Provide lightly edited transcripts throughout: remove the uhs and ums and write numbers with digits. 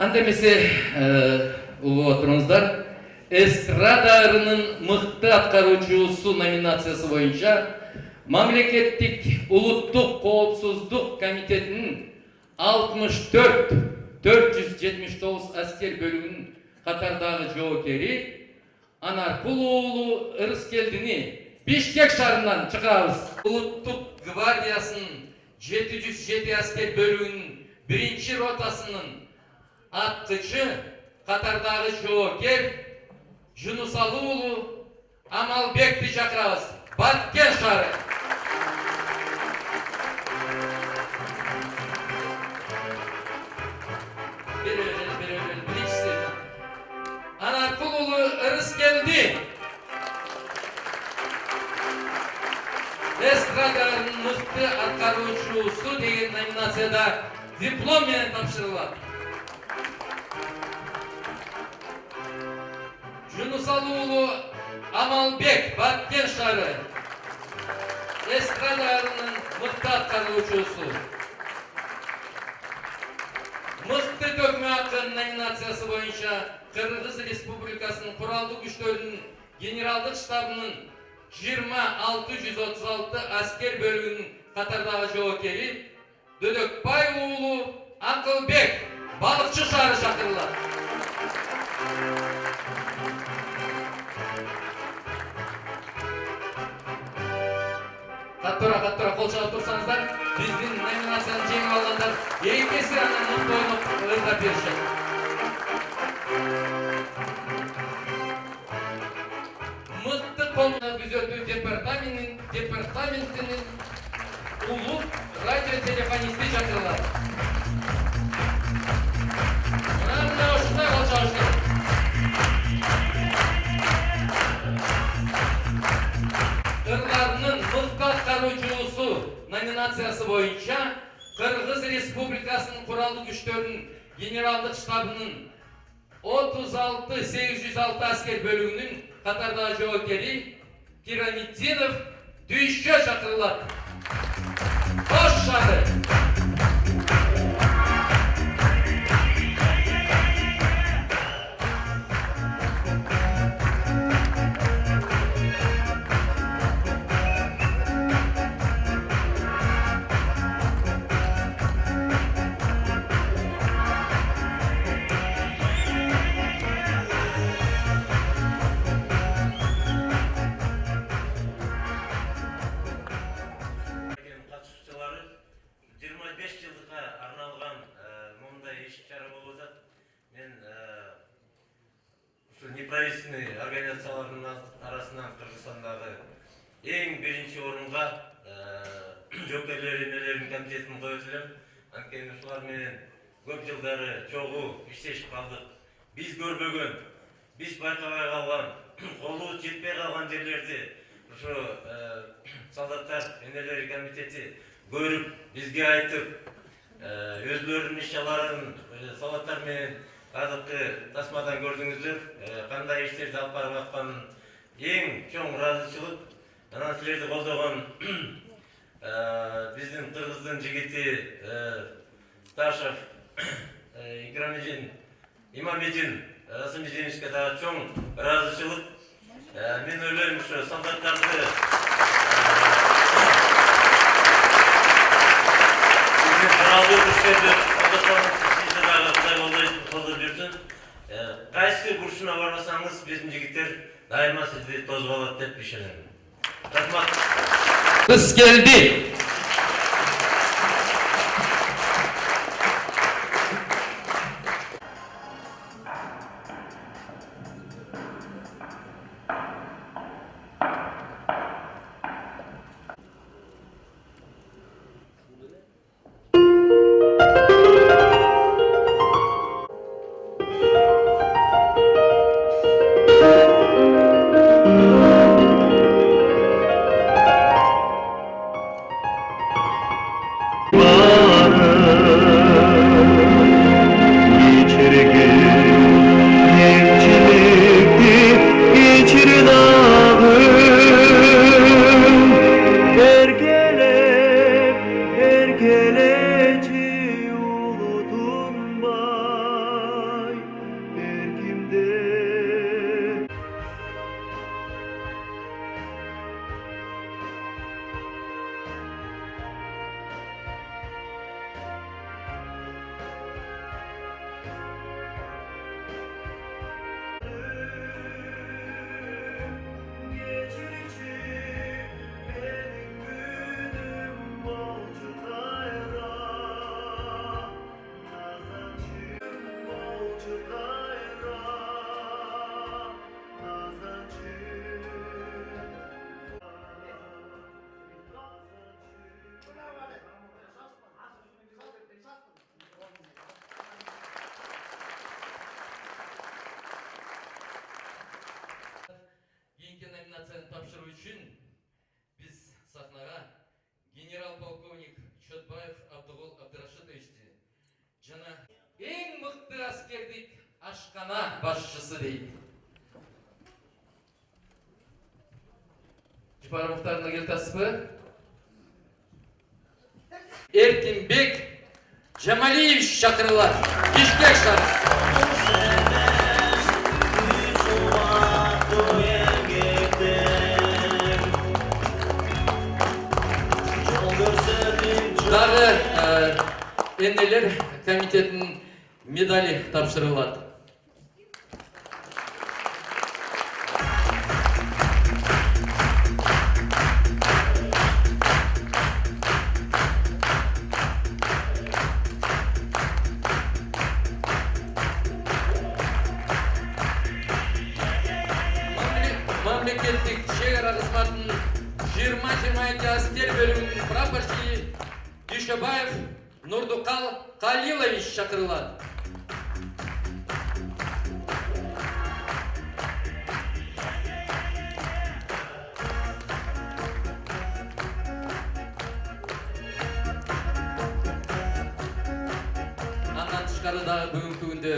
Андемесе улуу отуруңуздар, эстрада ырынын мыкты аткаруучусу номинациясы боюнча Мамлекеттик улуттук коопсуздук комитетинин 64-479 аскер бөлүгүнүн катардагы жоокери Анаркул уулу Ырыскелдини Бишкек шаарынан чыгарабыз. Улуттук гвардиясынын 707 аскер бөлүгүнүн 1-чи ротасынын аткычы катардагы жоокер Жунусалы уулу Амалбекти чакырабыз. Баткен шаары. Биринчиси Анаркул уулу Ырыскелди. Эстраданын мыкты аткаруучусу деген номинацияда диплом менен тапшырылат. Жунусалы уулу Амалбек, Баткен шаары. Эстраданын мыкты аткаруучусу. Мыкты төкмө акын номинациясы боюнча Кыргыз Республикасынын куралдуу күчтөрүнүн генералдык штабынын 20636 аскер бөлүгүнүн катардагы жоокери Дөдөкбай уулу Акылбек, Балыкчы шаары чакырылат. Каттыра кол чалып турсаңыздар, биздин номинацияны жеңип алгандар эки анан мыкты ойноп ырдап беришет. Мыкты коомду күзөтүү департаментинин улук радиотелефонисти чакырылат. Мына ушундай кол чабыш керек. Кырларынын мыкты аткаруучусу номинациясы боюнча Кыргыз Республикасынын куралдуу күчтөрүнүн генералдык штабынын 36806 аскер бөлүгүнүн катардагы жоокери Кирамитдинов Дүйшө чакырылат. Кош шаары. Неправительственный организацияларының арасынан Кыргызстандагы эң биринчи орунга жоокерлер эмелеринин комитетин коюп элем. Анткени ушулар менен көп жылдары чогуу иштешип калдык. Биз көрбөгөн, биз байкабай калган, колу жетпей калган жерлерди ушу солдаттар эмелери комитети көрүп, бизге айтып, өзлөрүнүн иш-чараларын солдаттар менен азыркы тасмадан көрдүңүздөр, кандай иштерди алып барып атканын эң чоң ыраазычылык. Анан силерди колдогон биздин Кыргыздын жигити Ташев Имамедин Расымжиевичке дагы чоң ыраазычылык. Мен ойлойм, ушу солдаттарды биздин куралдуу күчтөрдү кайсы бурчуна барбасаңыз, биздин жигиттер дайыма сизди тосуп алат деп ишенем. Рахмат. Кыз келди. ашқана басшысы дейді. Жұпар мұқтарына келтасыз бі? Эркинбек Жамалиевич шақырылады. Бишкек шақырылады. Дағы енелер комитетінің медали тапсырылады. Мемлекеттік шекара қызметінің 20-22 әскер бөлімінің прапорщигі Дүйшебаев Нұрдықал Қалилович шақырылады. Андан тышқарыдағы бүгінгі күнде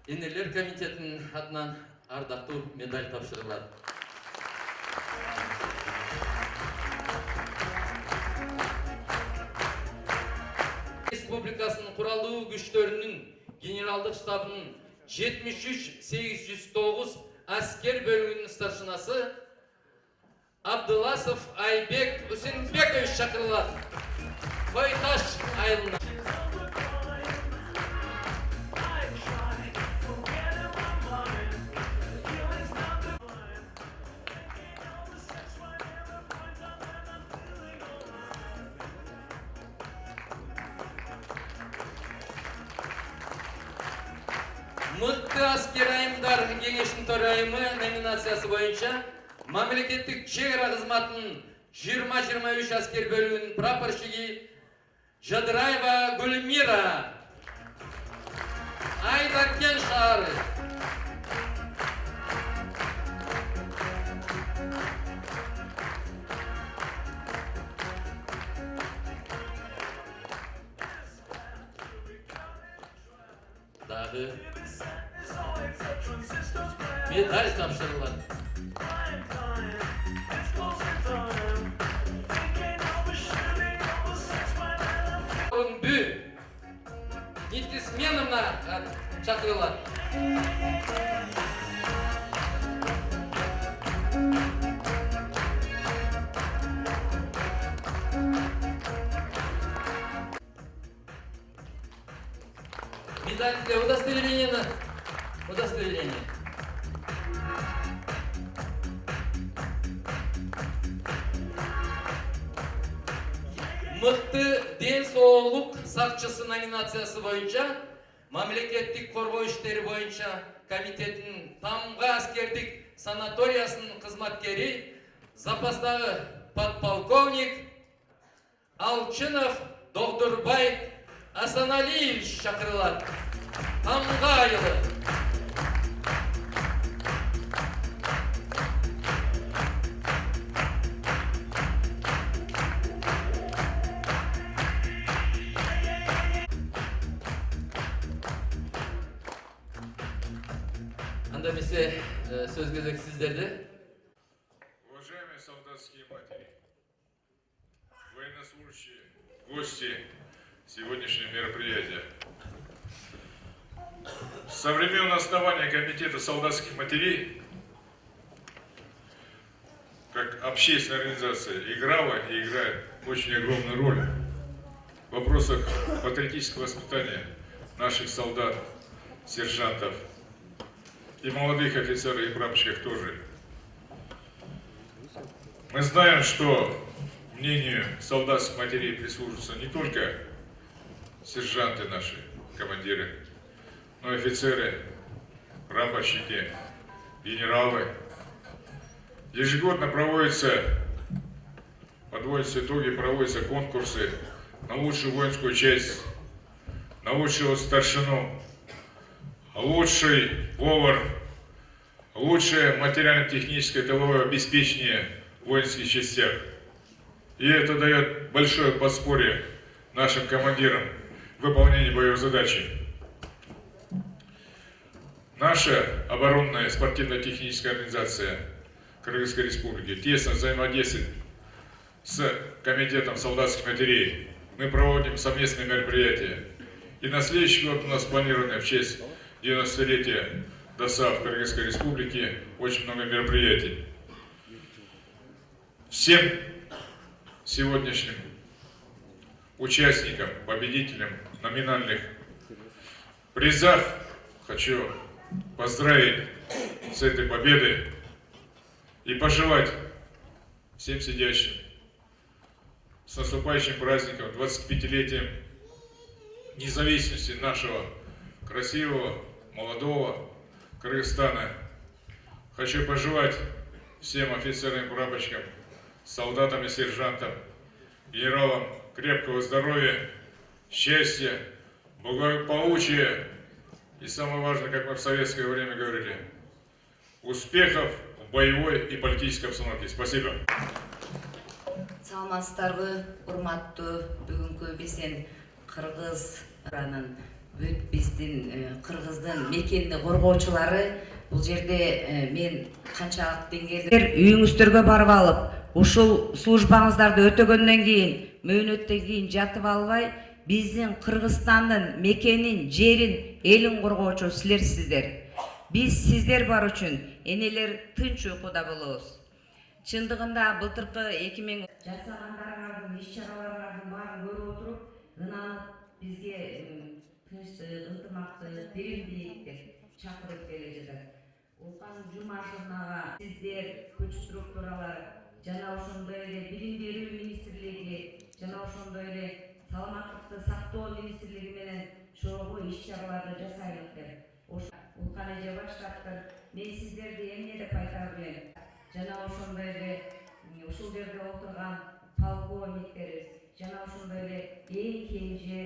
енелер комитетінің атынан ардақты медаль тапсырылады. Республикасының құралды күштерінің генералдық штабының 73-809 әскер бөлімінің старшинасы Абдыласов Айбек Үсенбекович шақырылады. Қойташ айылына. Мықты әскер айымдар кеңешінің төрайымы номинациясы бойынша мемлекеттік шекара қызметінің 20-23 әскер бөлімінің прапорщигі Жадыраева Гүлмира Айдаркен шары. Дағы медаль тапсырылады. Бü Нитисменовна шақырылады. Медаль для удостоверения. Мықты денсаулық сақшысы номинациясы бойынша мемлекеттік қорғау іштері бойынша комитетінің Тамға әскердік санаториясының қызметкері запастағы подполковник Алчынов Доғдырбай Асаналиевич шақырылады. Тамға айылы. Анда месе сөз кезек сіздерде. Уважаемые солдатские матери, военнослужащие, гости сегодняшнего мероприятия. Со времен основания Комитета солдатских матерей, как общественная организация, играла и играет очень огромную роль в вопросах патриотического воспитания наших солдат, сержантов и молодых офицеров и прапорщиков тоже. Мы знаем, что мнению солдатских матерей прислушиваются не только сержанты наши, командиры, но и офицеры, прапорщики, генералы. Ежегодно подводятся итоги, проводятся конкурсы на лучшую воинскую часть, на лучшего старшину, лучший повар, лучшее материально-техническое тыловое обеспечение в воинских частях. И это дает большое подспорье нашим командирам в выполнении боевой задачи. Наша оборонная спортивно-техническая организация Кыргызской Республики тесно взаимодействует с Комитетом солдатских матерей. Мы проводим совместные мероприятия. И на следующий год у нас планировано в честь 90-летия ДОСААФ Кыргызской Республики очень много мероприятий. Всем сегодняшним участникам, победителям номинальных призах хочу поздравить с этой победой и пожелать всем сидящим с наступающим праздником, 25-летием независимости нашего красивого, молодого Кыргызстана. Хочу пожелать всем офицерам и прапорщикам, солдатам и сержантам, генералам крепкого здоровья, счастья, благополучия и, самое важное, как мы в советское время говорили, успехов в боевой и политической обстановке. Спасибо. Саламатсыздарбы, урматтуу бүгүнкү биздин кыргызанын биздин кыргыздын мекенин коргоочулары бул жерде мен канчалык деңгээлде үйүңүздөргө барып алып, ушул службаңыздарды өтөгөндөн кийин, мөөнөттөн кийин жатып албай, биздин Кыргызстандын мекенин, жерин, элин коргоочу силерсиздер. Биз сиздер бар үчүн энелер тынч уйкуда болобуз. Чындыгында былтыркы 2000 жасагандарыңардын иш-чараларыңардын баарын көрүп отуруп, ынанып бизге тынчтык, ынтымактык, биримдик чакырып келе жатат. Улкан Жумашевнага сиздер, күч структуралар, жана ошондой эле билим берүү министрлиги, жана ошондой эле саламаттыкты сактоо министрлиги менен чогуу иш-чараларды жасайлык деп. Улкан эже баштаптыр. Мен сиздерди эмне деп айтар элем? Жана ошондой эле ушул жерде отурган полковниктерибиз, жана ошондой эле эң кенже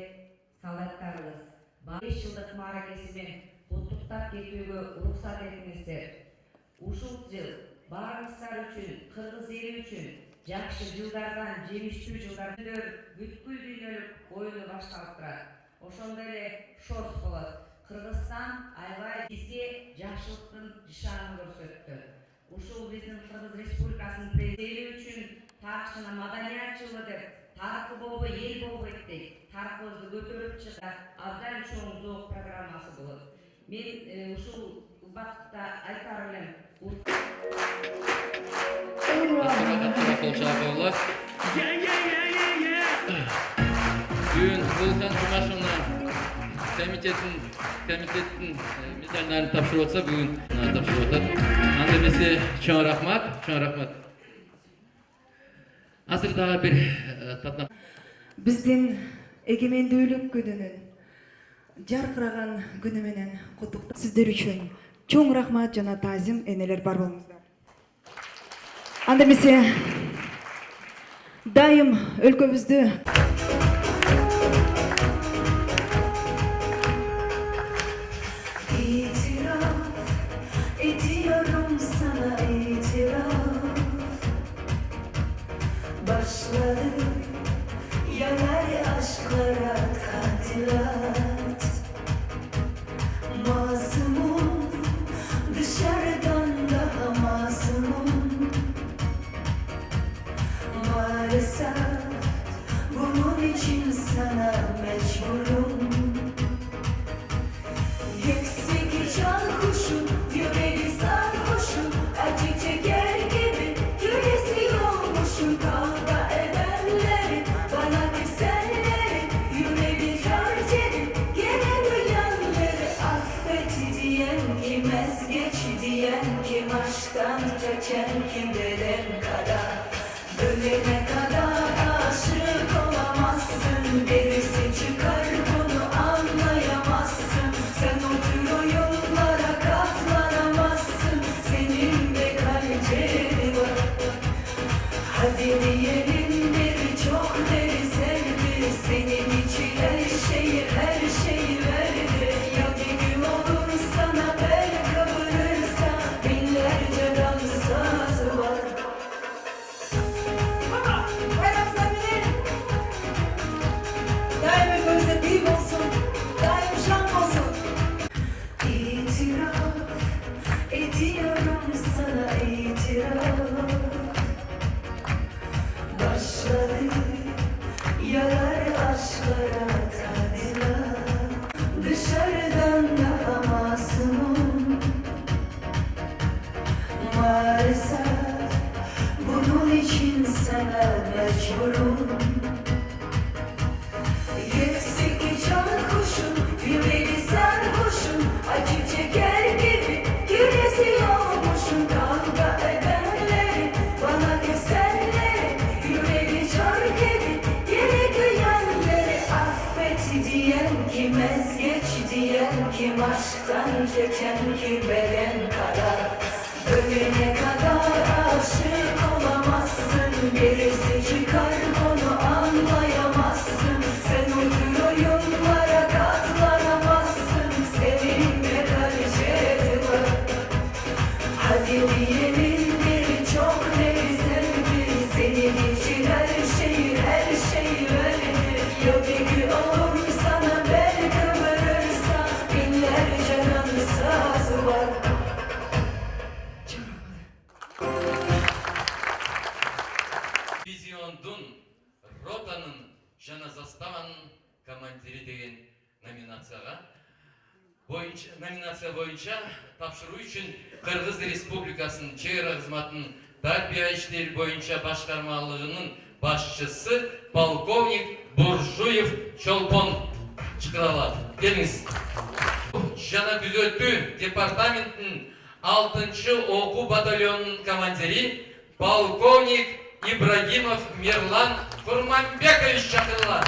солдаттарыбыз 5 жылдык мааракеси менен куттуктап кетүүгө уруксат этиңиздер. Ушул жыл баарыңыздар үчүн, кыргыз эли үчүн жакшы жылдардан, жемиштүү жылдар бүткүл дүйнөлүк оюну башталып турат. Ошондой эле шорт болот. Кыргызстан аябай бизге жакшылыктын нышанын көрсөттү. Ушул биздин Кыргыз Республикасынын президенти үчүн тарыхчына маданият жылы деп, тарыхы болбой эл болбойт дейт. Тарыхыбызды көтөрүп чыгат абдан чоң зоок программасы болот. Мен ушул убакытта айтар элем. Бүгүн Улкан Жумашевна комитеттин медальдарын тапшырып атса, бүгүн тапшырып атат. Анда эмесе чоң рахмат. Азыр дагы бир татнак. Биздин эгемендүүлүк күнүнүн жаркыраган күнү менен куттуктап сиздер үчүн чоң рахмат жана таазим, энелер бар болуңуздар. Анда эмесе дайым өлкөбүздү ediyorum sana itiraf. Başladı yanar aşklara tadilat. Masumum dışarıdan daha masumum. Maalesef bunun yavrum. Yüksek can kuşum, yüreği sarhoşum, acı çeker gibi gülesi olmuşum. Kavga edenleri, bana küsenleri, yüreği çark edip geri güyenleri. Affet diyen kim, ezgeç diyen kim, aşktan çeken kim, beden kadar. Ölene kadar aşık olamazsın, gerisi çıkar onu anlayamazsın. Sen o oyunlara katlanamazsın, seninle karışırlar. Hadi diyelim bir çok lezzetli, senin için her şey verilir. Ya bir gün olur sana bel kıvırırsa, binlerce sazı var. Визиондун ротанын жана заставанын командири деген номинация боюнча тапшыруу үчүн Кыргыз Республикасынын чек ара кызматынын тарбия иштери боюнча башкармалыгынын башчысы полковник Буржуев Чолпон чакырылат. Келиңиз. Жана күзөтүү департаментинин 6-чы окуу батальонунун командири полковник Ибрагимов Мирлан Курманбекович чакырылат.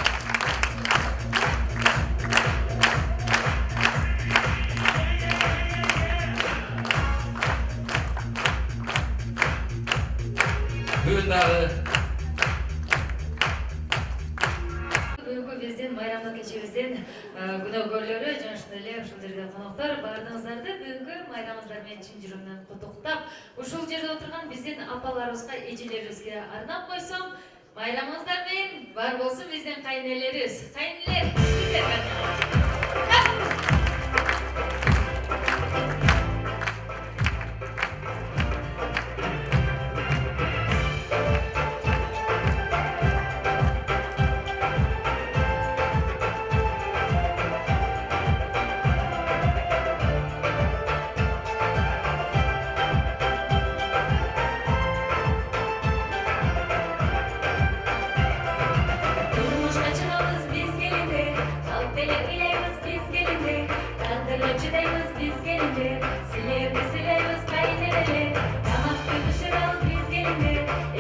Бүгүн дагы бүгүнкү биздин майрамдык кечибиздин күнөөкөрлөрү жана ошондой эле ушул жерде коноктор баарыңыздарды бүгүнкү майрамыңыздар менен чын жүрөгүмөн куттуктап, ушул жерде отурган биздин апаларыбызга, эжелерибизге арнап койсом, майрамыңыздар менен бар болсун биздин кайнелерибиз. Кайнелер, сиздер Turmuşa çıkabız biz gelinde, halk bile bilemiz biz gelinde, kaldırla çıdayımız biz gelinde, sileriz kaynelere, yamakta düşürüyoruz biz gelinde,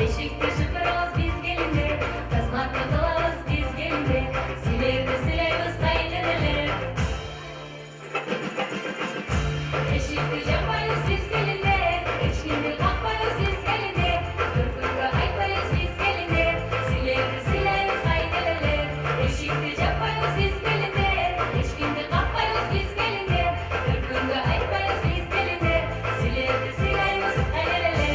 eşikte şıpırıyoruz biz gelinde, kazmak katılıyoruz biz gelinde, sileriz kaynelere. Eşikte yapmayız biz gelinde, eşkinde kalkmayız biz gelinde, kırkında aytmayız biz gelinde, sileriz kaynelere. Eşikte yapmayız biz gelinde, eşkinde kalkmayız biz gelinde, kırkında aytmayız biz gelinde, sileriz kaynelere.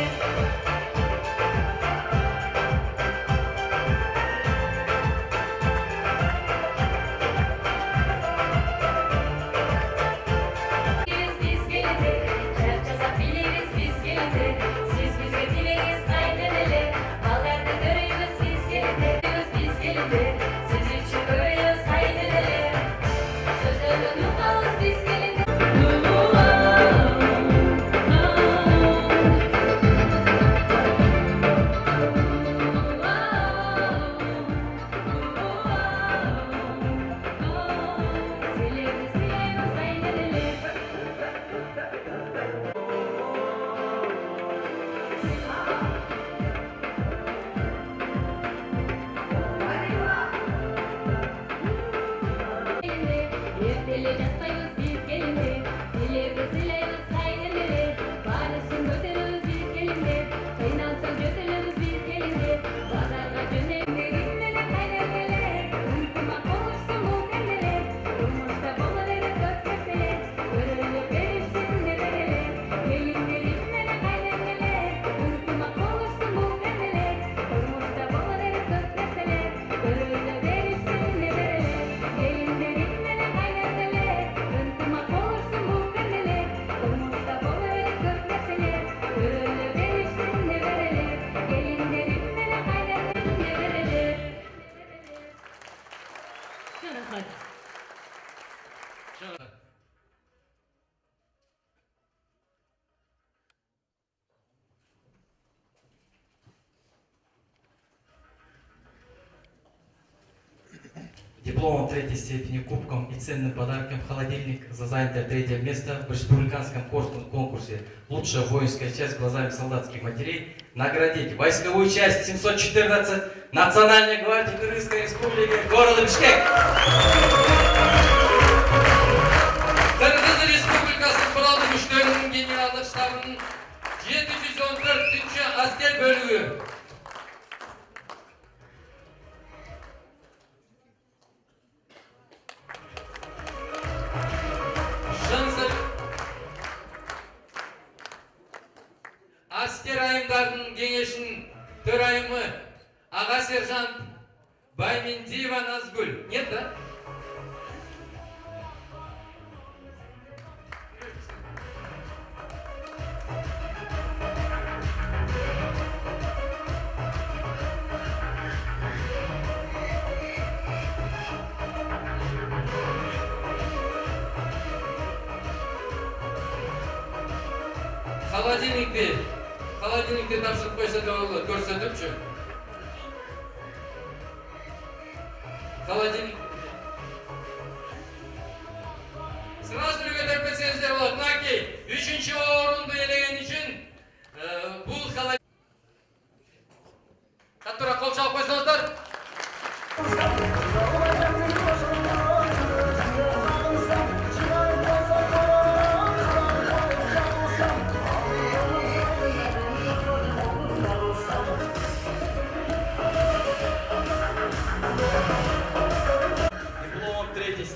Biz gelinde, çarçasa biliriz biz gelinde, siz bize dileyiz kaynelere, ballarda görüyoruz biz gelinde, siz için görüyoruz kaynelere, sözlerden yukarız biz gelinde. Sileriz kaynelere. Ertele yatmayız biz gelinde, sileriz kaynelere, barışın götürürüz biz gelinde, kaynansın götürürüz biz gelinde, pazarga dönelim kaynelere, unutmak olursun bu kendiler, durmuşta bolları dört mesele, görülüp verirsin nelerele, gelinlerimle kaynelere, unutmak olursun bu kendiler, durmuşta bolları dört mesele, görülüp verirsin nelerele, gelinlerimle kaynelere, unutmak olursun bu kendiler, durmuşta bolları dört mesele, görülüp verirsin nelerele, gelinlerimle kaynelere nelerele. дипломом третьей степени, кубком и ценным подарком холодильник за занятое 3-е место в республиканском конкурсе «Лучшая воинская часть глазами солдатских матерей» наградить войсковую часть 714 Национальной гвардии Кыргызской республики города Бишкек. Кыргыз республикасы Куралдуу күчтөрүнүн генералдык штабынын 714 аскер бөлүгү Asker ayımlarının kengешinin төрайымы аға сержант Баймендиева Назгүл. Нет, да? Холодильникте тапшырып койсо да болот, көрсөтүпчү. Холодильник. Сразу көтөрүп кетсеңиздер болот. Мынакей 3-чү орунду ээлеген үчүн бул холодильник. Каттуураак кол чалып койсоңуздар.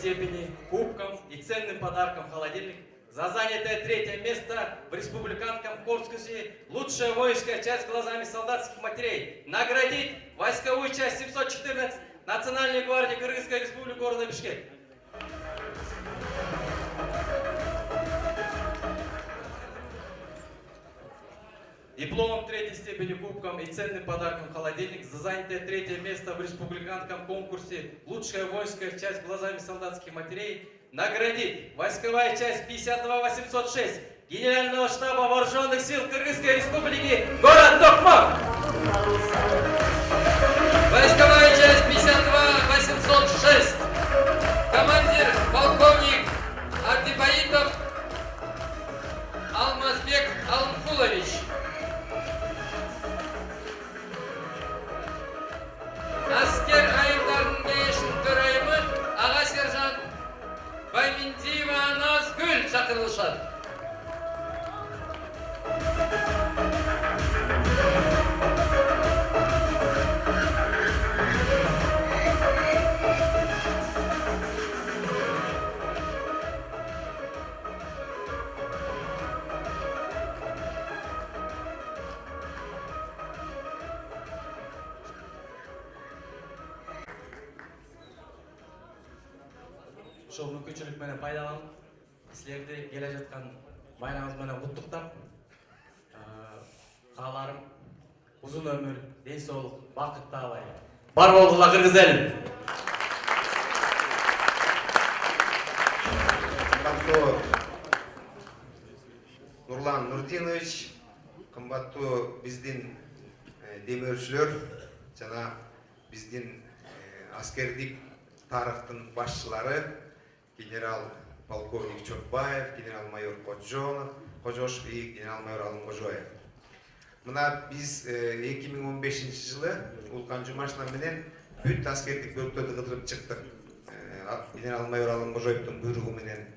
Степени, кубком и ценным подарком холодильник за занятое 3-е место в республиканском конкурсе «Лучшая воинская часть глазами солдатских матерей» наградить войсковую часть 714 Национальной гвардии Кыргызской республики города Бишкек. Дипломом 3-й степени, кубком и ценным подарком холодильник за занятое 3-е место в республиканском конкурсе «Лучшая воинская часть глазами солдатских матерей» наградить войсковая часть 52-806 Генерального штаба Вооруженных сил Кыргызской республики город Токмак. Войсковая часть 52-806. Командир полковник Артипаитов Алмазбек Алмхулович. Asker ayımlarının kengешinin төрайымы аға сержант Баймендиева Назгүл шақырылышат. Ошол мүмкүнчүлүк менен пайдаланып, силерди келе жаткан байрамыңыз менен куттуктап, кааларым узун өмүр, ден соолук, бакыт таалай. Бар болгула кыргыз элим. Кымбаттуу Нурлан Нурдинович, кымбаттуу биздин демөөрчүлөр жана биздин аскердик тарыхтын башчылары генерал-полковник Чокбаев, генерал-майор Кожошов и генерал-майор Алымкожоев. Мына биз 2015 жылы Улкан Жумашна менен бүт аскердик бөлүктөрдү кыдырып чыктык. Генерал-майор Алымкожоевдун буйругу менен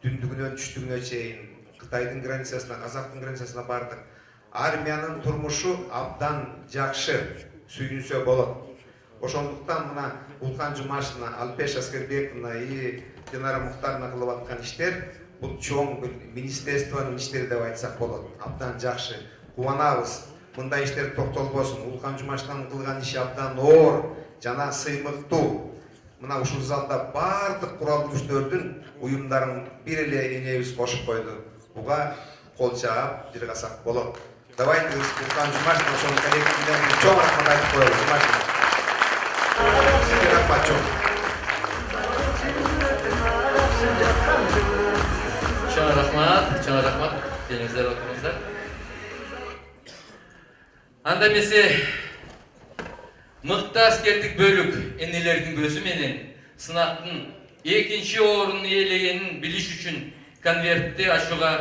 түндүгүнөн түштүгүнө чейин Кытайдын границасына, Казактын границасына бардык. Армиянын турмушу абдан жакшы, сүйүнсө болот. Ошондуктан мына Улкан Жумашна, Алпеш Аскербековна и Динара Мухтаровна кылып аткан иштер бул чоң министерствонун иштери деп айтсак болот. Абдан жакшы. Кубанабыз. Мындай иштер токтолбосун. Улкан Жумашнанын кылган иши абдан оор жана сыймыктуу. Мына ушул залда бардык куралдуу күчтөрдүн уюмдарын бир эле энебиз кошуп койду. Буга кол чаап жыргасак болот. Давайте Улкан Жумашна ошонун коллективине чоң рахмат айтып коелу. Чоң рахмат, келиңиздер отуруңуздар. Анда эмесе мыкты аскердик бөлүк энелердин көзү менен сынақтың екінші орын иелегенін біліш үшін конвертті ашуға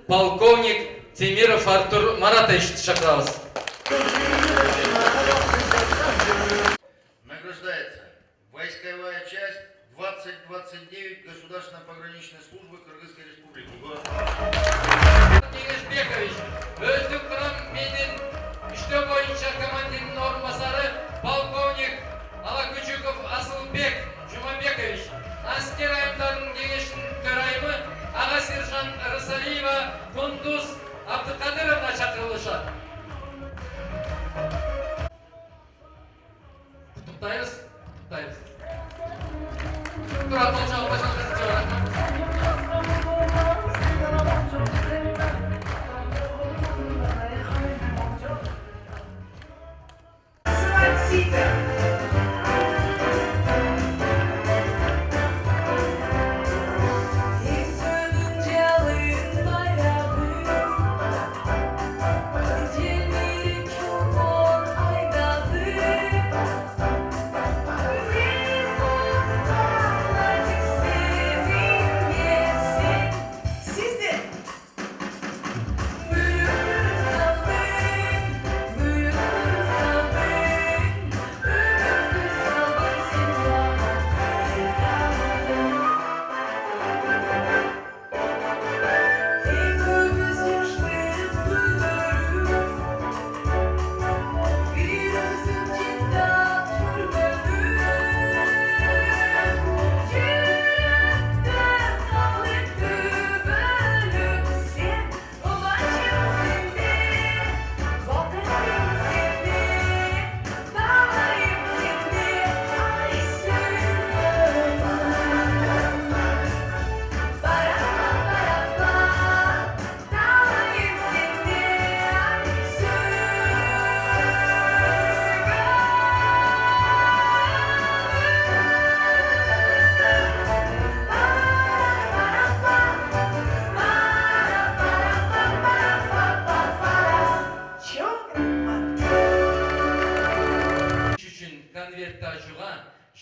полковник Темиров Артур Маратовичті шақырамыз. Награждается войсковая часть 2029 Государственной пограничной службы Кыргызской Республики. Кеңешбекович, өздік құрам менің үште бойынша командирінің орынбасары полковник Алакүчіков Асылбек Жұмабекович, әскер айымдарының кеңесінің төрайымы аға сержант Рысалиева Кундуз Абдықадыровна шақырылышы. Құттықтаймыз. Тұратын жауап башаңыз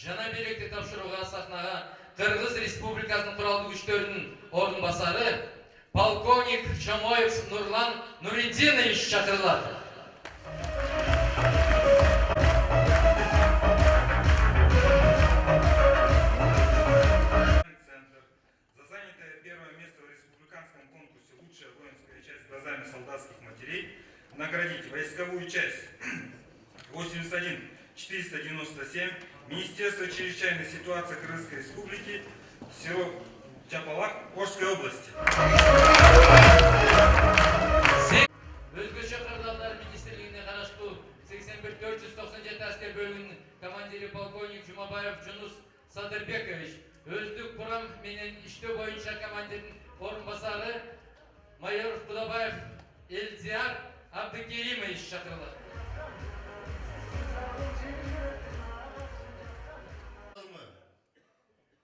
жаңа белекті тапшыруға сахнаға Қырғыз Республикасының құралды күштерінің орынбасары полковник Чамоев Нурлан Нуридинович шақырылады. За занятое первое место в республиканском конкурсе «Лучшая воинская часть глазами солдатских матерей» наградить войсковую часть 81 497 Министерство чрезвычайной ситуации Кыргызской Республики, село Чапалак, Орской области. Өзгөчө кырдаалдар министрлигине караштуу 81-497 аскер бөлүгүнүн командири полковник Жумабаев Жунус Садырбекович, өздүк курам менен иштөө боюнча командирдин орунбасары майор Кудабаев Элдияр Абдыкеримович шакырылат.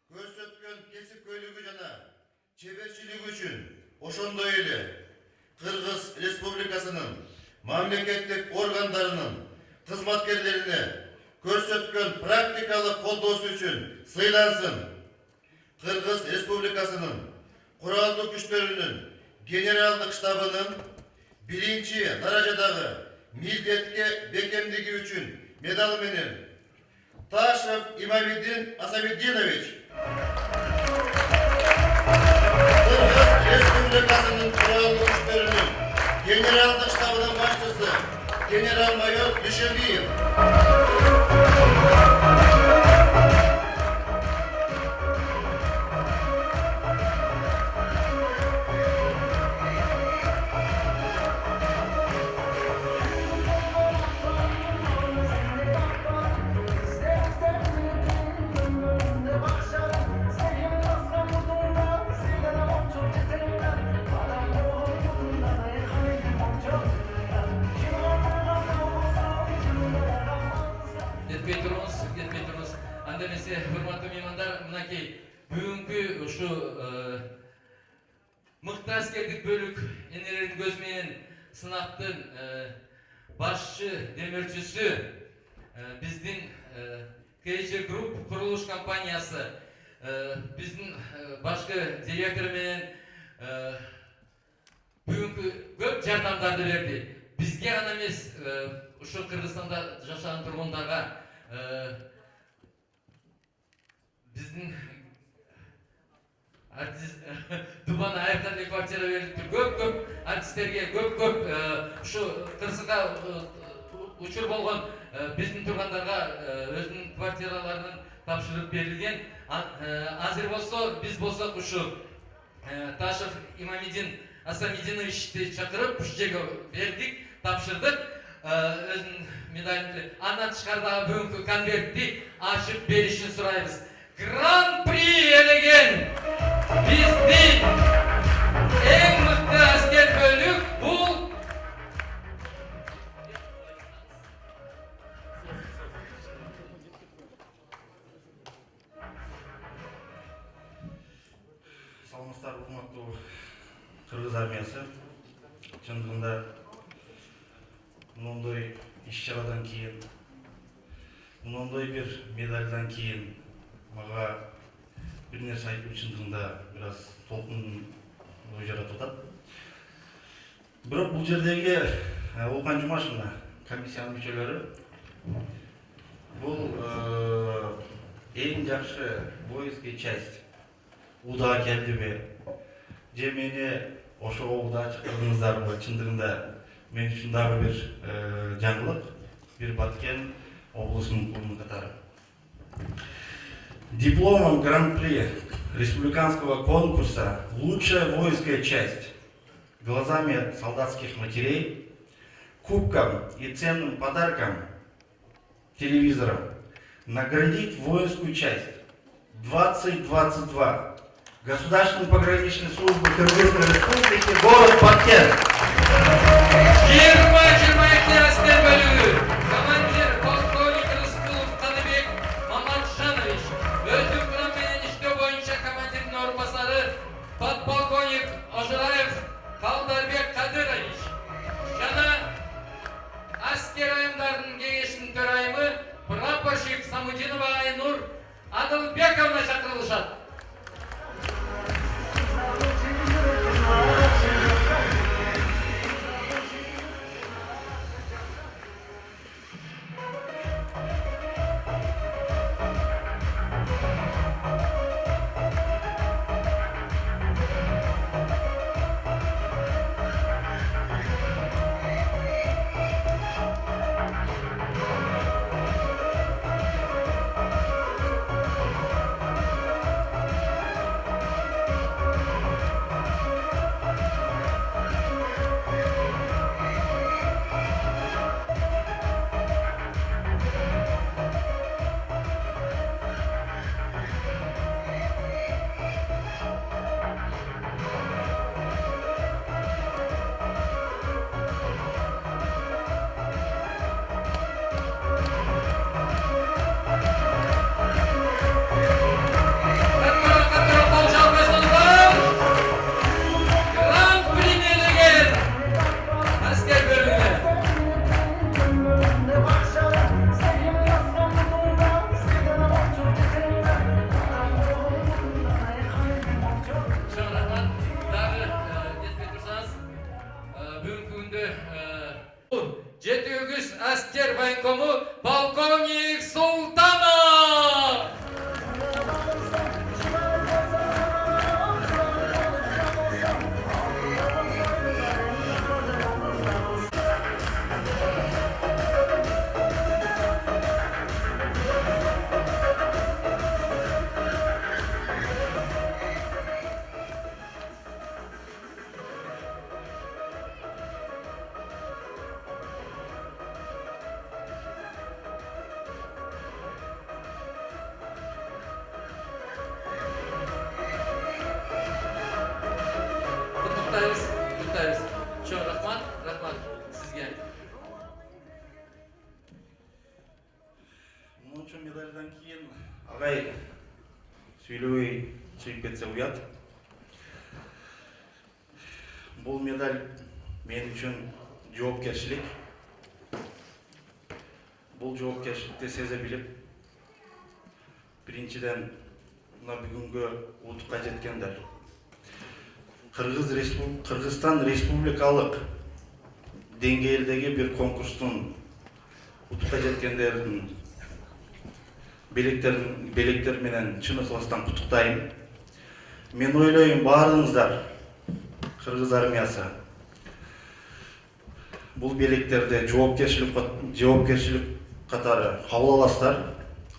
Көрсөткөн кесипкөйлүгү жана чеберчилиги үчүн ошондой эле Кыргыз Республикасынын мамлекеттик органдарынын кызматкерлерине көрсөткөн практикалык колдоосу үчүн сыйлансын. Кыргыз Республикасынын куралдуу күчтөрүнүн генералдык штабынын 1-чи даражадагы милдетке бекемдиги үчүн медалы менен Ташев Имамиддин Асамиддинович, Кыргыз Республикасынын куралдуу күчтөрүнүн генералдык штабынын башчысы генерал-майор Дүйшөнбиев, Кетпей тұрыңыз. Андемесе, hurmatly меймандар, мынакей бүгүнкү ушу мыкты аскердик бөлүк энелердин көзүменен сынактын башчы демөөрчүсү биздин KG Group құрылыш компаниясы біздің башқы директор менен бүгінгі көп жардамдарды берді. Бізге ғана емес, ұшы Қырғызстанда жашаған тұрғындарға біздің артист Дубана аяқтарына квартира беріп тұр. Көп артистерге, көп ұшы Қырғызстанға учур болған біздің тұрғандарға өзінің квартираларының тапшырып берілген. Азыр болса, біз болсақ ұшы Ташев Имамидин Асамидиновичті шақырып, үш жерге бердік, тапшырдық. Өзінің медалімді анан шығардағы бүгінгі конвертті ашып берішін сұраймыз. Гран-при елеген біздің ең мықты әскер бөлік бұл Саламатсыздар, урматтуу Кыргыз армиясы. Чындыгында мындай иш-чарадан кийин, мындай бир медальдан кийин мага бир нерсе айтуу чындыгында бир аз толкун жаратып атат. Бирок бул жердеги Улкан Жумашевна комиссиянын мүчөлөрү бул эң жакшы воинский часть уда келдиби же мени ошого уда чакырдыңыздарбы? Чындыгында мен үчүн дагы бир жаңылык, бир Баткен облусунун клубунун катары. Дипломом гран-при республиканского конкурса «Лучшая воинская часть» глазами солдатских матерей, кубком и ценным подарком телевизором наградить воинскую часть 2022 Государственной пограничной службы Кыргызской Республики, город Баткен. Командир полковник Рыскулов Каныбек Маматжанович, өз менен иштөө боюнча командирдин орунбасары подполковник Ожираев Калдарбек Кадырович жана аскер айымдарынын кеңешинин төрайымы прапорщик Самудинова Айнур Адылбековна чакырылышат. Жетігіз әскер военкому полковник Султанов! Құттықтаймыз. Чоң рахмат сізге. Мынча медальдан кейін ағай сөйлөбөй чыгып кетсе уят. Бұл медаль мен үшін жоопкерчилик. Бұл жоопкерчиликти сезе билип, Биринчиден мына бүгүнгү утукка жеткендер. Кыргызстан республикалык деңгээлдеги бир конкурстун утукка жеткендердин белектер менен чын ыкыластан куттуктайм. Мен ойлойм, баарыңыздар Кыргыз армиясы бул белектерди жоопкерчилик катары кабыл аласыздар.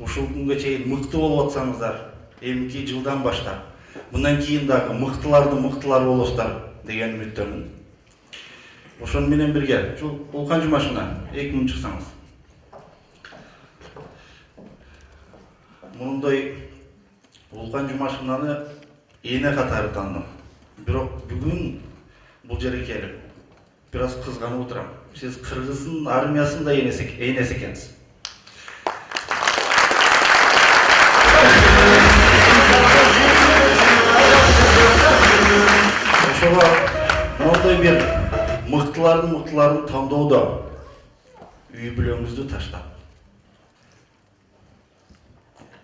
Ушул күнгө чейин мыкты болуп атсаңыздар, эмки жылдан баштап мындан кийин дагы мыктылар болосуздар деген үмүттөмүн. Ошону менен бирге Улкан Жумашевна 2 мүнөт чыксаңыз. Мындай Улкан Жумашевнаны эне катары таандым. Бирок бүгүн бул жерге келип бир аз кызганып отурам. Сиз Кыргыздын армиясында энеси экенсиз. Ошого мондай бир мыктылардын тандоодо үй бүлөңүздү таштап,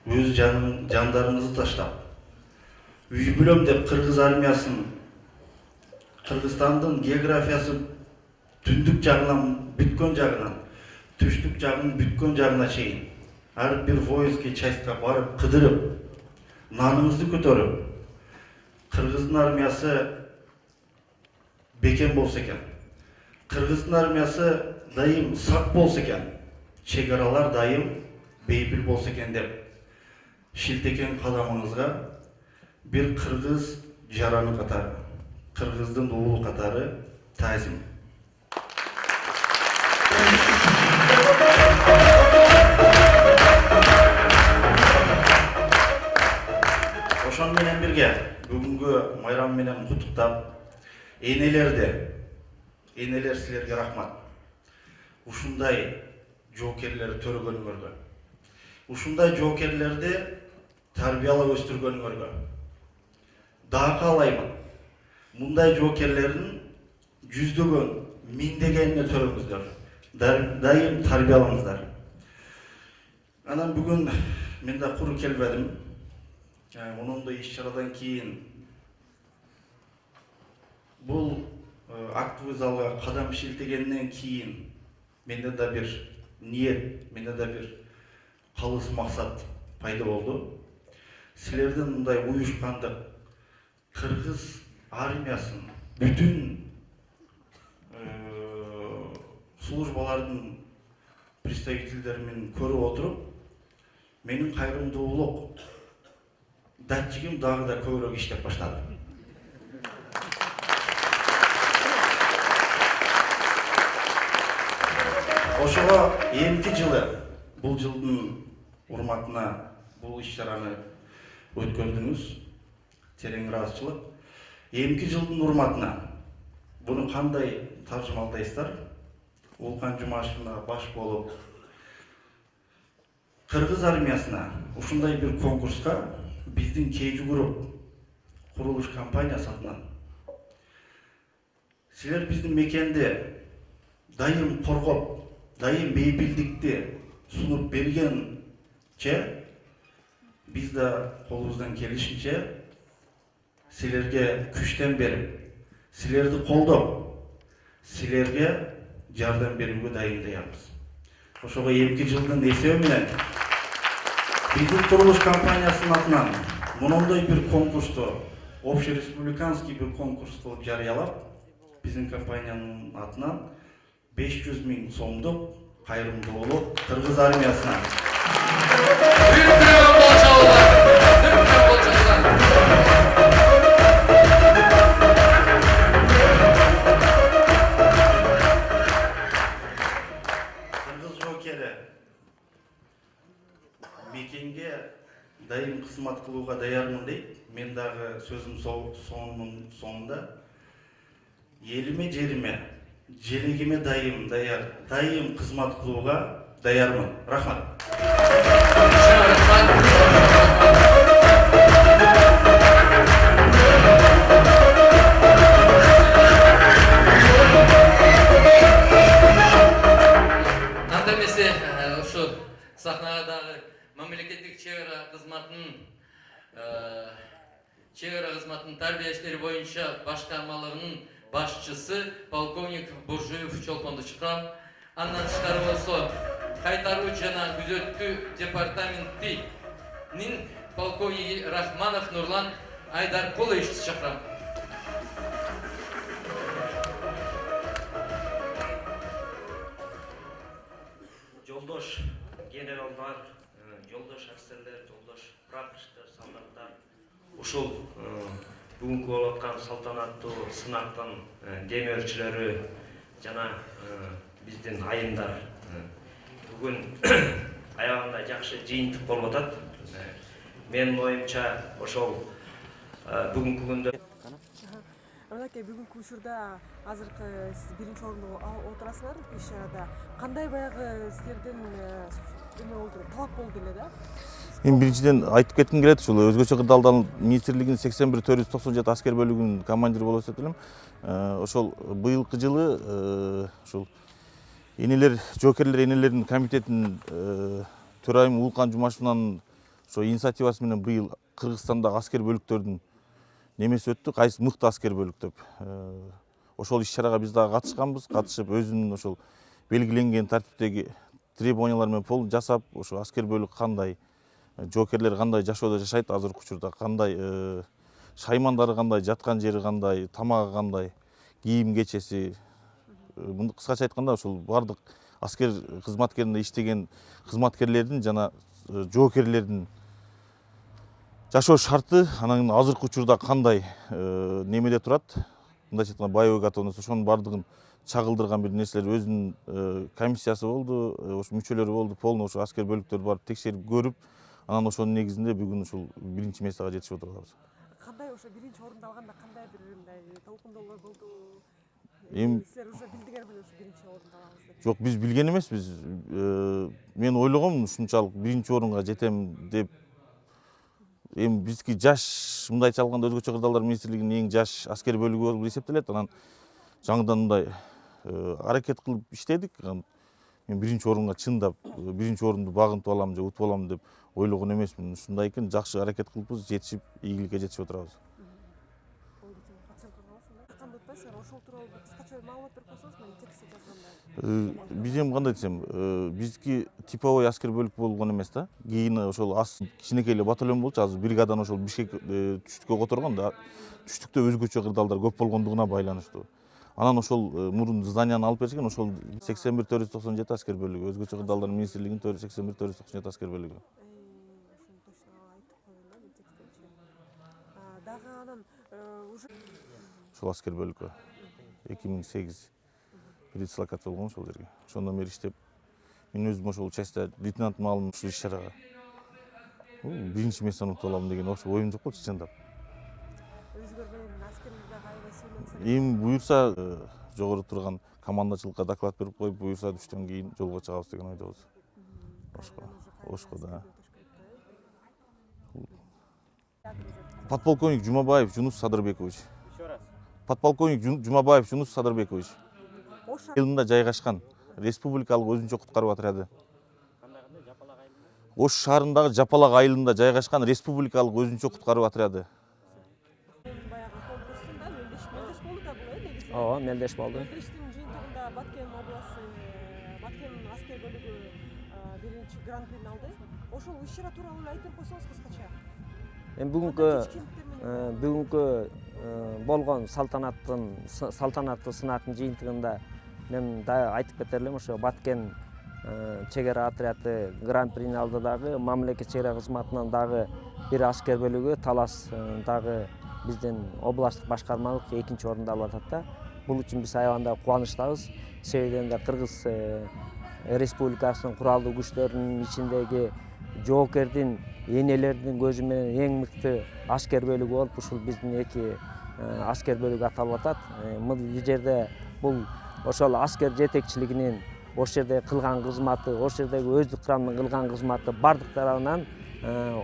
өз жандарыңызды таштап, үй бүлөм деп Кыргыз армиясын, Кыргызстандын географиясы түндүк жагынан бүткөн жагынан, түштүк жагынын бүткөн жагына чейин ар бир воинский частька барып кыдырып, наныңызды көтөрүп, Кыргыздын армиясы бекем болсо экен. Кыргыздын армиясы дайым сак болсо экен. Чек-аралар дайым бейпил болсо экен деп шилтекен кадамыңызга бир кыргыз жараны катары, Кыргыздын уулу катары таазим. Ошон менен бирге бүгүнгү майрам менен куттуктап, энелер силерге рахмат. Ушундай жоокерлер төрөгөнүңөргө, ушундай жоокерлерди тарбиялап өстүргөнүңөргө дагы каалаймын. Мындай жоокерлердин жүздөгөн, миңдегенине төрөңүздөр, дайым тарбиялаңыздар. Анан бүгүн мен да куру келбедим. Мындай иш-чарадан кийин бул актовый залга кадам шилтегенден кийин менде да бир ниет, менде да бир калыс максат пайда болду. Силердин мындай уюшкандык Кыргыз армиясын бүтүн службалардын представительдерин көрүп отуруп, менин кайрымдуулук датчигим дагы да көбүрөөк иштеп баштады. Ошого эмки жылы бул жылдын урматына бул иш-чараны өткөрдүңүз. Терең ыраазычылык. Эмки жылдын урматына буну кандай таржымалдайсыздар? Улкан Жумашевна баш болуп Кыргыз армиясына ушундай бир конкурска биздин Кейжу групп курулуш компаниясы атынан силер биздин мекенди дайым коргоп, дайым бейпилдикти сунуп бергенче биз да колубуздан келишинче силерге күчтен берип, силерди колдоп, силерге жардам берүүгө дайындайбыз. Ошого эмки жылдын эсеби менен биздин курулуш компаниясынын атынан мондай бир конкурсту, общереспубликанский бир конкурс кылып жарыялап, биздин компаниянын атынан 500 000 сомдук кайрымдуулук Кыргыз армиясына. Кыргыз жоокери мекенге дайым кызмат кылууга даярмын дейт. Мен дагы сөзүм соңунда элиме, жериме, желегиме дайым кызмат кылууга даярмын. Рахмат. Анда эмесе ушу сахнадагы мамлекеттик чек ара кызмат чегара кызматынын тарбия иштери боюнча башкармалыгынын башчысы полковник Буржуев Чолпонду чыккан. Андан тышкары болсо кайтаруу жана күзөтүү департаментинин полковниги Рахманов Нурлан Айдаркуловичти чакырам. Жолдош генералдар, жолдош офицерлер, жолдош прапорщиктер, солдаттар, ушул бүгүнкү болуп аткан салтанаттуу сынактын демөөрчүлөрү жана биздин айымдар бүгүн аягында жакшы жыйынтык болуп атат. Менин оюмча ошол бүгүнкү күндө Анакей бүгүнкү учурда азыркы сиз биринчи орунда отурасыздар иш чарада. Кандай баягы силерден эме болду, талап болду эле да? Мен биринчиден айтып кетким келет, ушул өзгөчө кырдаалдан министрлигинин 81-497 аскер бөлүгүнүн командири болуп эсептейт элем. Ошол быйылкы жылы ушул энелер, жоокерлер энелеринин комитетинин төрайымы Улкан Жумашевнун ошо инициативасы менен быйыл Кыргызстандагы аскер бөлүктөрдүн немеси өттү, кайсы мыкты аскер бөлүк деп. Ошол иш чарага биз дагы катышканбыз, катышып өзүнүн ошол белгиленген тартиптеги требованиялар менен пол жасап, ошо аскер бөлүк кандай, жоокерлер кандай жашоодо жашайт, азыркы учурда кандай, шаймандары кандай, жаткан жери кандай, тамагы кандай, кийим кечеси, кыскача айтканда ошол бардык аскер кызматкеринде иштеген кызматкерлердин жана жоокерлердин жашоо шарты анан азыркы учурда кандай немеде турат, мындайча айтканда боевой готовность, ошонун бардыгын чагылдырган бир нерселер өзүнүн комиссиясы болду, ошо мүчөлөрү болду, полный ошо аскер бөлүктөрдү барып текшерип көрүп, анан ошонун негизинде бүгүн ушул биринчи местага жетишип отурабыз. Кандай ошо биринчи орунду алганда кандай бир мындай толкундоолор болду? Силер уже билдиңер беле ушу биринчи орунду алабыз деп? Жок, биз билген эмеспиз. Мен ойлогом ушунчалык биринчи орунга жетем деп. Эми бизки жаш, мындайча алганда өзгөчө кырдаалдар министрлигинин эң жаш аскер бөлүгү болуп эсептелет. Анан жаңыдан мындай аракет кылып иштедик. Мен биринчи орунга чындап, биринчи орунду багынтып алам же утуп алам деп ойлогон эмесмин. Ушундай экен, жакшы аракет кылыпбыз, жетишип, ийгиликке жетишип отурабыз. Ошол тууралуу кыскача маалымат берип койсоңуз, мен текстти жазганда. Биз эми кандай десем, бизки типовой аскер бөлүк болгон эмес да. Кийин ошол кичинекей эле батальон болчу, азыр бригадан ошол Бишкек түштүккө которгон да. Түштүктө өзгөчө кырдаалдар көп болгондугуна байланыштуу. Анан ошол мурун зданияны алып беришкен, ошол 81-497 аскер бөлүгү, өзгөчө кырдаалдар министрлигинин 81-497 аскер бөлүгү. Дагы анан уже Ошол аскер бөлүккө 2008 дислокация болгон ошол жерге. Ошондон бери иштеп, мен өзүм ошол частьта лейтенант маалым ушул иш чарага биринчи местени утуп алам деген ошо оюм жок болчу чындап. өзгөргөн аскерлердеги аябай сүйлөнсө. Эми буюрса жогору турган командачылыкка доклад берип коюп, буюрса түштөн кийин жолго чыгабыз деген ойдобуз. Ошко да. Подполковник Жумабаев Жунус Садырбекович. Подполковник Жумабаев Жунус Садырбекович. Айылында жайгашкан республикалык өзүнчө куткаруу отряды. Ош шаарындагы Жапалак айылында жайгашкан республикалык өзүнчө куткаруу отряды. Ооба, мелдеш болду. Мелдештин жыйынтыгында Баткен областы, Баткен аскер бөлүгү биринчи гран-прини алды. Ошол иш чара тууралуу айтып койсоңуз кыскача. Эми бүгүнкү болгон салтанаттуу сынактын жыйынтыгында мен да айтып кетер элем, ошо Баткен чегара отряды гран-прини алды дагы, мамлекет чегара кызматынан дагы бир аскер бөлүгү Талас дагы биздин областтык башкармалык 2-нчи орунду алып атат да. Бул үчүн биз аябай кубанычтабыз. Себеби Кыргыз Республикасынын куралдуу күчтөрүнүн ичиндеги жоокердин, энелердин көзү менен эң мыкты аскер бөлүгү болуп, ушул биздин 2 аскер бөлүгү аталып атат. Бул жерде бул ошол аскер жетекчилигинин ошол жерде кылган кызматы, ошол жердеги өздүк курамдын кылган кызматы бардык тарабынан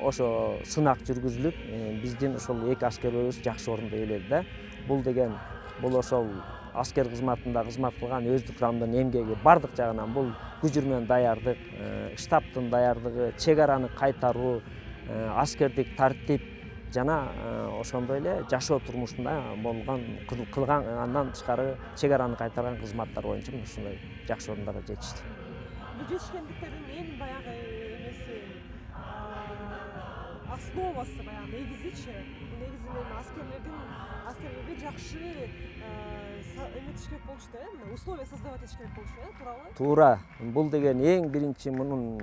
ошо сынак жүргүзүлүп, биздин ошол 2 аскер бөлүгүбүз жакшы орунду ээледи да. Бул деген бул ошол аскер кызматында кызмат кылган өздүк курамдын эмгеги бардык жагынан бул күжүрмөн даярдык, штабтын даярдыгы, чегараны кайтаруу, аскердик тартип, жана ошондой эле жашоо турмушунда болгон кылган андан тышкары чек араны кайтарган кызматтар боюнча ушундай жакшы орундарга жетишти. Бул жетишкендиктердин эң баягы эмеси основасы баягы негизичи. Негизи менен аскерлерге жакшы эметиш керек болчу да, условия создавать этиш керек болчу, туурабы? Туура. Бул деген эң биринчи мунун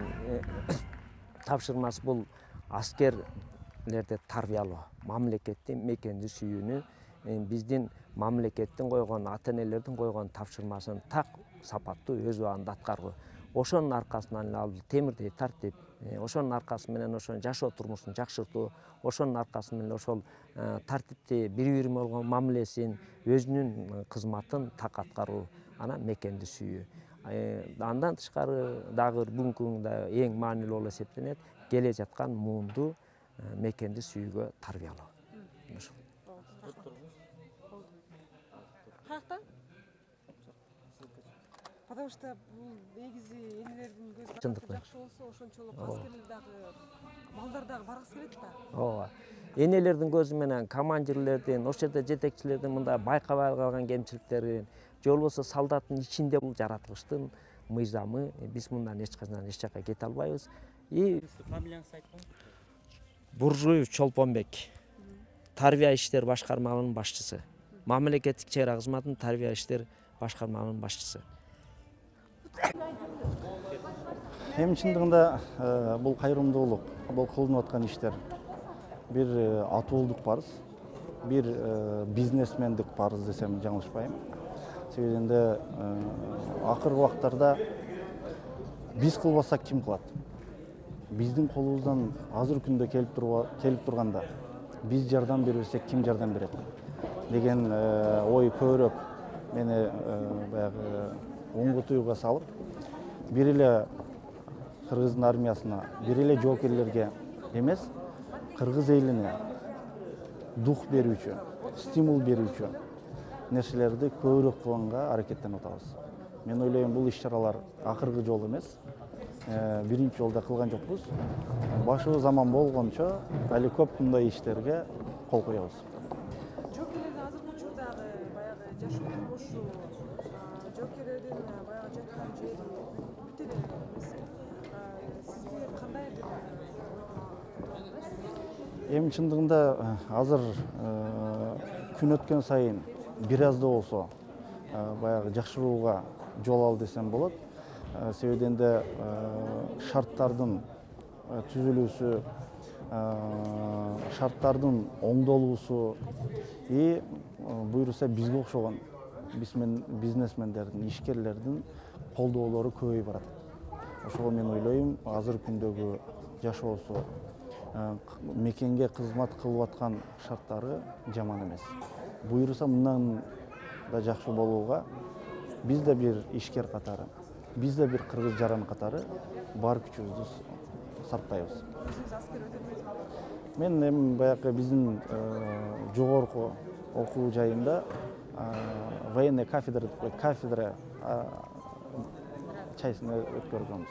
тапшырмасы бул аскерлерди тарбиялоо, мамлекетти, мекенди сүйүүнү, биздин мамлекеттин койгон, ата-энелердин койгон тапшырмасын так сапаттуу өз убагында аткаруу. Ошонун аркасынан ал темирдей тартип, ошонун аркасы менен ошонун жашоо турмушун жакшыртуу, ошонун аркасы менен ошол тартипти бири-бири болгон мамилесин, өзүнүн кызматын так аткаруу, анан мекенди сүйүү. Андан тышкары дагы бүгүнкү күндө эң маанилүү болуп эсептенет келе жаткан муунду мекенди сүйүүгө тарбиялоо. Каяктан? Потому что бул негизи энелердин көзү Чындык. жакшы болсо, ошончолук аскерлер дагы, балдар дагы баргысы келет да. Ооба. Энелердин көзү менен командирлердин, ошол жерде жетекчилердин мындай байкабай калган кемчиликтерин, же болбосо солдаттын ичинде бул жаратылыштын мыйзамы, биз мындан эч качан эч жакка кете албайбыз. Фамилияңызды айтыңыз. Буржуев Чолпонбек. Тарбия иштер башкармалыгынын башчысы. Мамлекеттик чек ара кызматынын тарбия иштер башкармалыгынын башчысы. Эми чындыгында бул кайрымдуулук, бул кылынып аткан иштер бир атуулдук парыз, бир бизнесмендик парыз десем жаңылышпайм. Себебинде акыркы убактарда биз кылбасак ким кылат? Биздин колубуздан азыр күндө келип турганда биз жардам бербесек ким жардам берет деген ой көбүрөөк мени баягы оңго туюуга салып, бир эле кыргыздын армиясына, бир эле жоокерлерге эмес, кыргыз элине дух берүүчү, стимул берүүчү нерселерди көбүрөөк кылганга аракеттенип атабыз. Мен ойлойм, бул иш-чаралар акыркы жолу эмес, биринчи жолда кылган жокпуз. Башыбыз аман болгончо али көп мындай иштерге кол коебуз. Жоокерлердин азыркы учурдагы баягы жашоо турмушу, жоокерлердин баягы жаткан жери бүт эле эмес. Сиздер кандай бир Эми чындыгында азыр күн өткөн сайын бир аз да болсо баягы жакшырууга жол алды десем болот. Себебинде шарттардын түзүлүүсү, шарттардын оңдолуусу буюрса бизге окшогон бизнесмендердин, ишкерлердин колдоолору көбөйүп барат. Ошого мен ойлойм, азыр күндөгү жашоосу, мекенге кызмат кылып аткан шарттары жаман эмес. Буюрса мындан да жакшы болууга биз да бир ишкер катары, биз да бир кыргыз жаран катары бар күчүбүздү сарптайбыз. Мен эми баягы биздин жогорку окуу жайында военный кафедра чайсын өткөргөнбүз.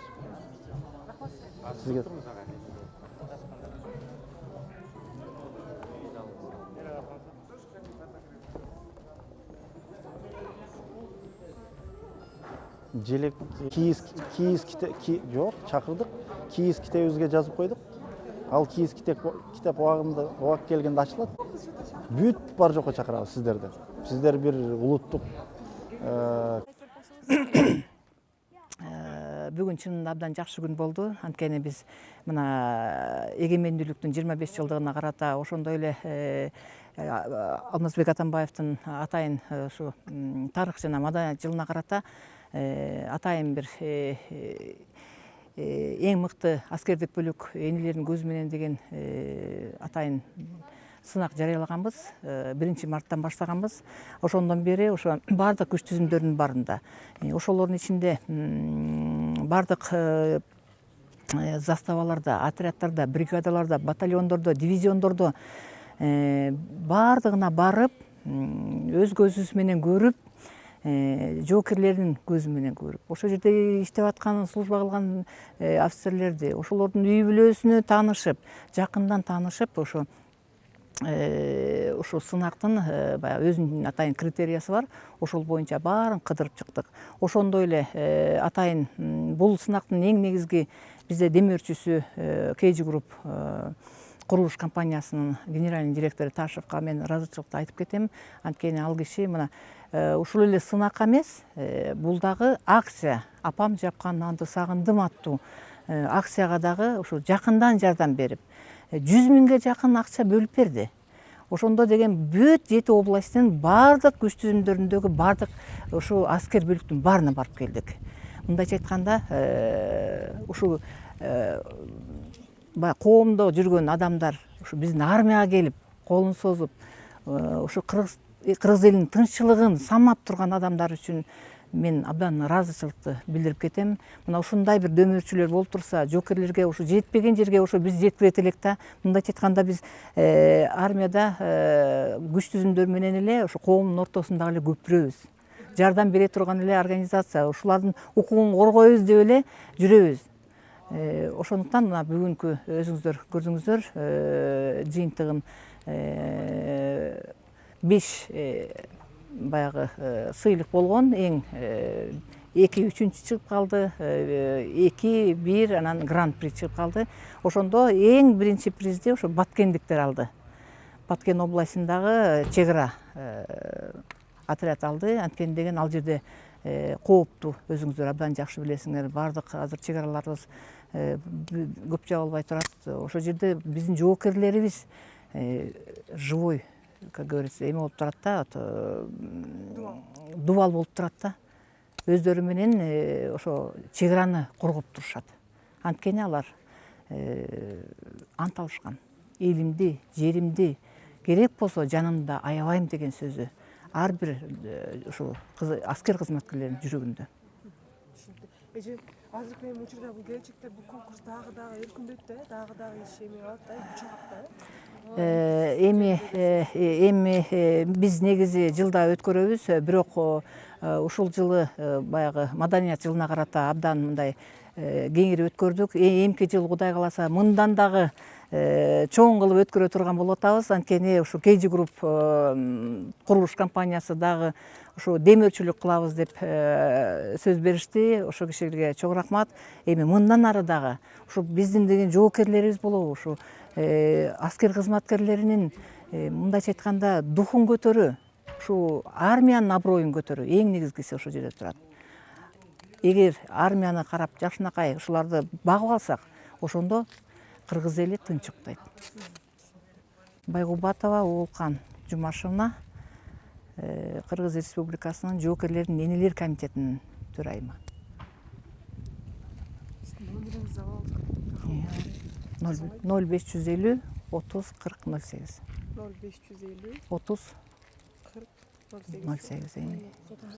Сизге желек кийиз жок, чакырдык. Кийиз китебибизге жазып койдук. Ал кийиз китеп убак келгенде ачылат. Бүт бар жокко чакырабыз сиздерди. Сиздер бир улуттук Бүгүн чынында абдан жакшы күн болду. Анткени биз мына эгемендүүлүктүн 25 жылдыгына карата ошондой эле Алмазбек Атамбаевдин атайын ушу тарых жана маданият жылына карата атайын бир эң мыкты аскердик бөлүк энелердин көзү менен деген атайын сынак жарыялаганбыз. 1-марттан баштаганбыз. Ошондон бери ошо бардык күч түзүмдөрүнүн барында, ошолордун ичинде бардык заставаларда, отрядтарда, бригадаларда, батальондордо, дивизиондордо бардыгына барып, өз көзүбүз менен көрүп, жоокерлердин көзү менен көрүп, ошол жерде иштеп аткан, служба кылган офицерлерди, ошолордун үй бүлөсүнө таанышып, жакындан таанышып, ошо ушул сынактын баягы өзүнүн атайын критериясы бар. Ошол боюнча баарын кыдырып чыктык. Ошондой эле атайын бул сынактын эң негизги бизде демөөрчүсү KG Group курулуш компаниясынын генеральный директору Ташевка мен ыраазычылыкты айтып кетем. Анткени ал киши мына ушул эле сынак эмес, бул дагы акция, апам жапкан нанды сагындым аттуу акцияга дагы ушу жакындан жардам берип 100 000ге жакын акча бөлүп берди. Ошондо деген бүт 7 областтын бардык күч түзүмдөрүндөгү бардык ушу аскер бөлүктүн баарына барып келдик. Мындайча айтканда, ушу коомдо жүргөн адамдар ушу биздин армияга келип колун созуп, ушу кыргыз элинин тынччылыгын самап турган адамдар үчүн мен абдан ыраазычылыкты билдирип кетем. Мына ушундай бир дөмөрчүлөр болуп турса, жоокерлерге ушу жетпеген жерге ушу биз жеткирет элек да. Мындайча айтканда биз армияда күч түзүмдөр менен эле ушу коомдун ортосунда эле көпүрөбүз. Жардам бере турган эле организация, ушулардын укугун коргойбуз деп эле жүрөбүз. Ошондуктан мына бүгүнкү өзүңүздөр көрдүңүздөр жыйынтыгын 5 баягы сыйлык болгон, эң 2-3 чыгып калды, 2-1 анан гран-при чыгып калды. Ошондо эң биринчи призди ошо баткендиктер алды. Баткен областындагы чегара отряд алды. Анткени деген ал жерде кооптуу, өзүңүздөр абдан жакшы билесиңер. Бардык азыр чегараларыбыз көп жабылбай турат. Ошол жерде биздин жоокерлерибиз живой, как говорится, эме болуп турат да, дубал болуп турат да. Өздөрү менен ошо чегараны коргоп турушат. Анткени алар ант алышкан. Элимди, жеримди, керек болсо жанымда аябайм деген сөзү ар бир ушу аскер кызматкерлеринин жүрөгүндө. Эже, азыркы эми учурда бул келечекте бул конкурс дагы эркүндөйт да, дагы иш эме алат да, күч алат да. Эми биз негизи жылда өткөрөбүз, бирок ушул жылы баягы маданият жылына карата абдан мындай кеңири өткөрдүк. Эмки жыл Кудай кааласа мындан дагы чоң кылып өткөрө турган болуп атабыз. Анткени ушу KG Group курулуш компаниясы дагы ушу демөөрчүлүк кылабыз деп сөз беришти. Ошо кишилерге чоң рахмат. Эми мындан ары дагы ушу биздин деген жоокерлерибиз болобу, ушу аскер кызматкерлеринин мындайча айтканда духун көтөрүү, ушу армиянын аброюн көтөрүү эң негизгиси ошол жерде турат. Эгер армияны карап жакшынакай ушуларды багып алсак, ошондо кыргыз эли тынчыктайт. Байгубатова Уулкан Жумашевна, Кыргыз Республикасынын жоокерлердин энелер комитетинин төрайымы. 0550 30 40 08. 0550 30 40 08.